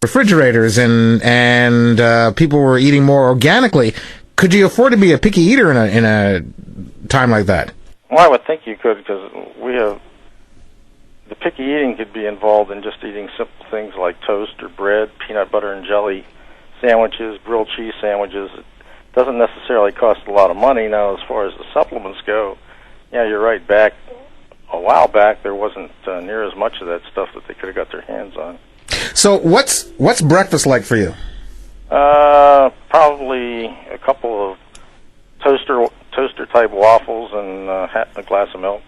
refrigerators and people were eating more organically. Could you afford to be a picky eater in a time like that? Well, I would think you could, because the picky eating could be involved in just eating simple things like toast or bread, peanut butter and jelly sandwiches, grilled cheese sandwiches. It doesn't necessarily cost a lot of money. Now, as far as the supplements go, yeah, you're right. Back a while back, there wasn't near as much of that stuff that they could have got their hands on. So what's breakfast like for you? Probably a couple of toaster type waffles and a glass of milk.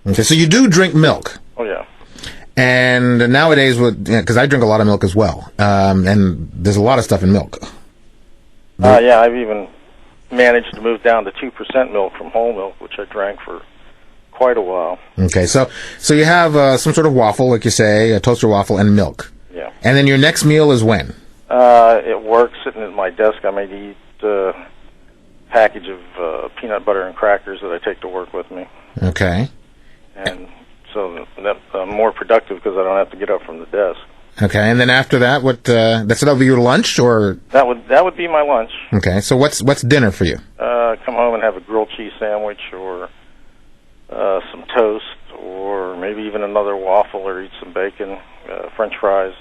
Okay, so you do drink milk. Oh yeah. And nowadays, because I drink a lot of milk as well, and there's a lot of stuff in milk. Yeah, I've even managed to move down to 2% milk from whole milk, which I drank for quite a while. Okay, so you have some sort of waffle, like you say, a toaster waffle and milk. Yeah. And then your next meal is when? At work, sitting at my desk, I may eat a package of peanut butter and crackers that I take to work with me. Okay. And so that I'm more productive because I don't have to get up from the desk. Okay, and then after that, that'll be your lunch, or? That would be my lunch. Okay, so what's dinner for you? Come home and have a grilled cheese sandwich, or some toast, or maybe even another waffle, or eat some bacon, French fries,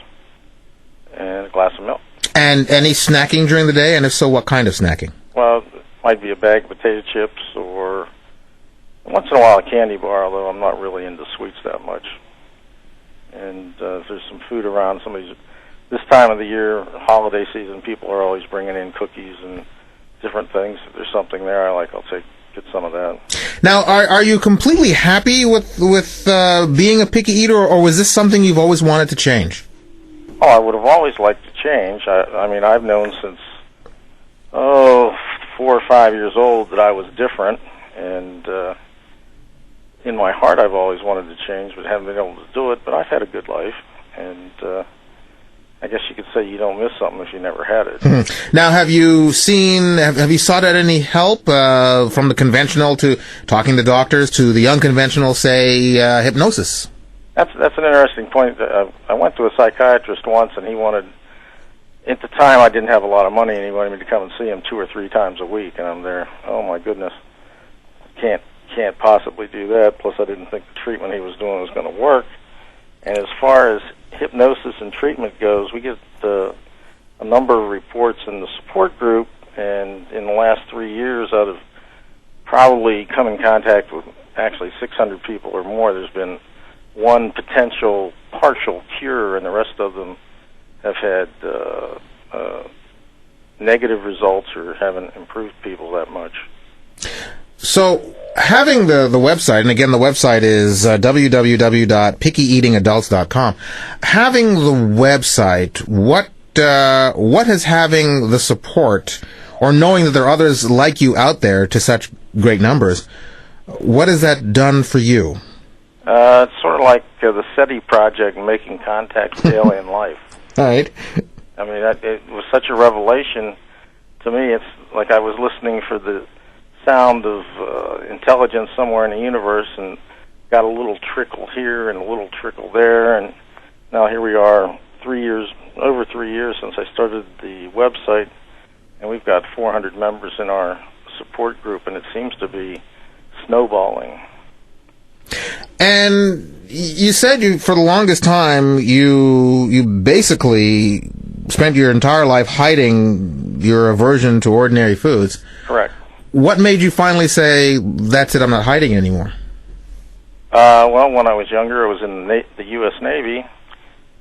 and a glass of milk. And any snacking during the day, and if so, what kind of snacking? Well, it might be a bag of potato chips, or once in a while a candy bar, although I'm not really into sweets that much. And if there's some food around, this time of the year, holiday season, people are always bringing in cookies and different things. If there's something there I'll get some of that. Now, are you completely happy with being a picky eater, or was this something you've always wanted to change? Oh, I would have always liked to change. I mean, I've known since 4 or 5 years old that I was different, and in my heart I've always wanted to change, but haven't been able to do it. But I've had a good life, and I guess you could say you don't miss something if you never had it. Now, have you sought out any help from the conventional, to talking to doctors, to the unconventional, say, hypnosis? That's an interesting point. I went to a psychiatrist once, and he wanted, at the time I didn't have a lot of money, and he wanted me to come and see him 2 or 3 times a week, and I'm there, oh my goodness, can't possibly do that. Plus I didn't think the treatment he was doing was going to work. And as far as hypnosis and treatment goes, we get a number of reports in the support group, and in the last 3 years, out of probably come in contact with actually 600 people or more, there's been one potential partial cure, and the rest of them have had negative results or haven't improved people that much. So, having the website, and again, the website is www.pickyeatingadults.com. Having the website, what has having the support, or knowing that there are others like you out there to such great numbers, what has that done for you? It's sort of like the SETI project, making contact with alien life. All right. I mean, it was such a revelation to me. It's like I was listening for the sound of intelligence somewhere in the universe, and got a little trickle here and a little trickle there, and now here we are, over 3 years since I started the website, and we've got 400 members in our support group, and it seems to be snowballing. And you said for the longest time you basically spent your entire life hiding your aversion to ordinary foods. Correct. What made you finally say, that's it, I'm not hiding anymore? Well, when I was younger, I was in the U.S. Navy,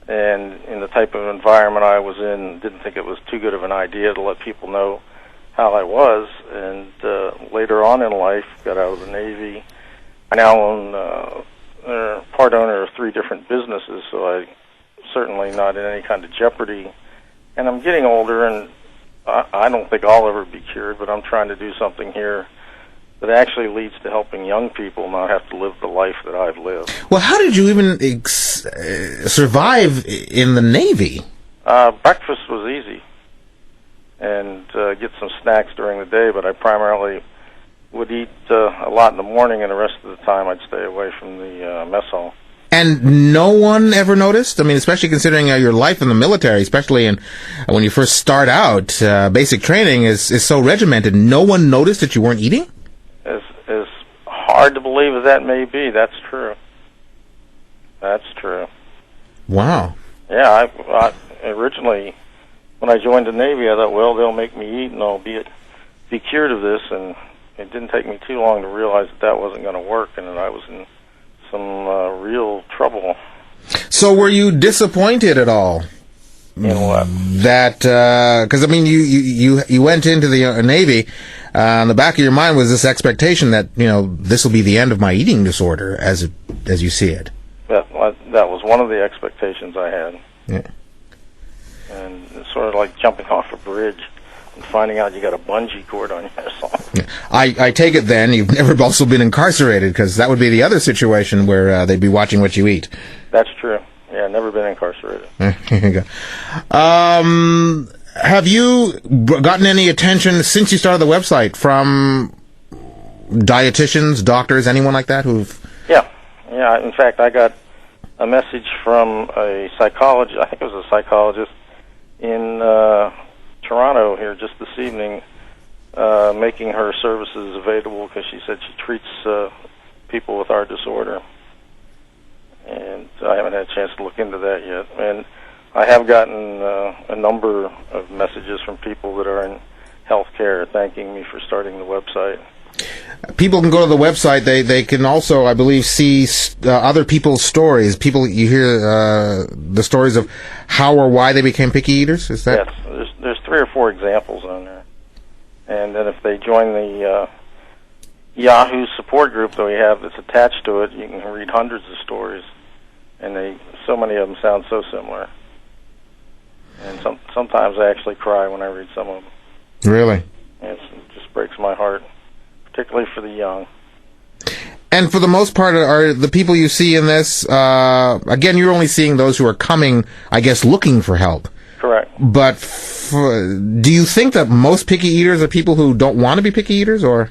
and in the type of environment I was in, didn't think it was too good of an idea to let people know how I was. And later on in life, got out of the Navy. I now own part owner of 3 different businesses, so I'm certainly not in any kind of jeopardy. And I'm getting older, and I don't think I'll ever be cured, but I'm trying to do something here that actually leads to helping young people not have to live the life that I've lived. Well, how did you even survive in the Navy? Breakfast was easy, and get some snacks during the day, but I primarily would eat a lot in the morning, and the rest of the time I'd stay away from the mess hall. And no one ever noticed? I mean, especially considering your life in the military, especially when you first start out, basic training is so regimented. No one noticed that you weren't eating? As hard to believe as that may be, that's true. That's true. Wow. Yeah, I originally, when I joined the Navy, I thought, well, they'll make me eat and I'll be cured of this, and it didn't take me too long to realize that wasn't going to work and that I was in some real trouble. So were you disappointed at all? In what? That, because I mean, you went into the Navy, in the back of your mind was this expectation that, this will be the end of my eating disorder as you see it. That was one of the expectations I had. Yeah. And it's sort of like jumping off a bridge and finding out you got a bungee cord on yourself. Yeah. I take it then you've never also been incarcerated, because that would be the other situation where they'd be watching what you eat. That's true. Yeah, never been incarcerated. Here you go. Have you gotten any attention since you started the website from dietitians, doctors, anyone like that who've... Yeah. In fact, I got a message from a psychologist. I think it was a psychologist in Toronto here just this evening, making her services available because she said she treats people with our disorder. And I haven't had a chance to look into that yet. And I have gotten a number of messages from people that are in healthcare thanking me for starting the website. People can go to the website. They can also, I believe, see other people's stories. You hear the stories of how or why they became picky eaters. Is that? Yes, there's 3 or 4 examples on there. And then if they join the Yahoo support group that we have that's attached to it, you can read hundreds of stories, and so many of them sound so similar. And sometimes I actually cry when I read some of them. Really? It just breaks my heart, particularly for the young. And for the most part, are the people you see in this, again, you're only seeing those who are coming, I guess, looking for help. Correct. But do you think that most picky eaters are people who don't want to be picky eaters, or?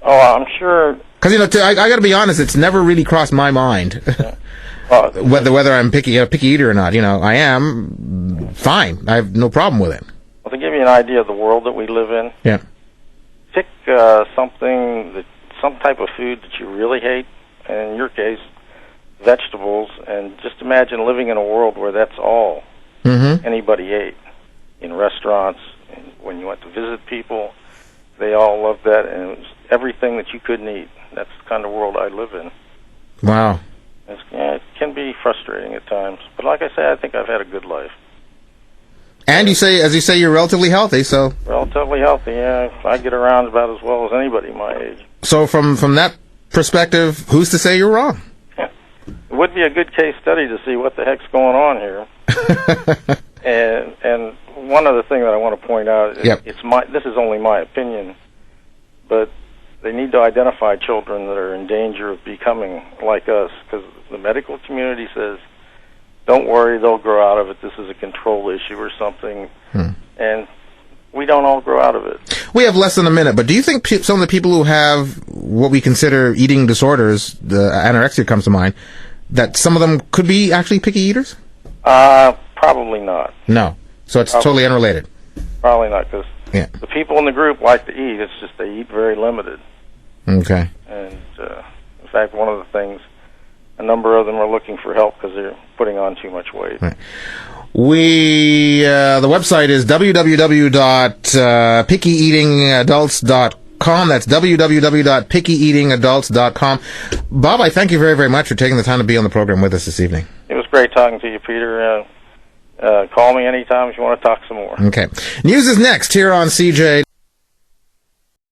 Oh, I'm sure. Because, I got to be honest, it's never really crossed my mind. Yeah. whether I'm a picky eater or not. I am fine. I have no problem with it. Well, to give you an idea of the world that we live in, yeah. Pick some type of food that you really hate, and in your case, vegetables, and just imagine living in a world where that's all anybody ate. In restaurants, and when you went to visit people, they all loved that, and it was everything that you couldn't eat. That's the kind of world I live in. Wow. It can be frustrating at times, but like I say, I think I've had a good life. And as you say, you're relatively healthy, so... Relatively healthy, yeah. I get around about as well as anybody my age. So from that perspective, who's to say you're wrong? It would be a good case study to see what the heck's going on here. and one other thing that I want to point out, this is only my opinion, but they need to identify children that are in danger of becoming like us, because the medical community says, don't worry, they'll grow out of it. This is a control issue or something. And we don't all grow out of it. We have less than a minute, but do you think some of the people who have what we consider eating disorders, the anorexia comes to mind, that some of them could be actually picky eaters? Probably not. No. So it's totally unrelated? Probably not, because the people in the group like to eat. It's just they eat very limited. Okay. And in fact, one of the things, a number of them are looking for help because they're putting on too much weight. Right. The website is www.pickyeatingadults.com. That's www.pickyeatingadults.com. Bob, I thank you very, very much for taking the time to be on the program with us this evening. It was great talking to you, Peter. Call me anytime if you want to talk some more. Okay. News is next here on CJ.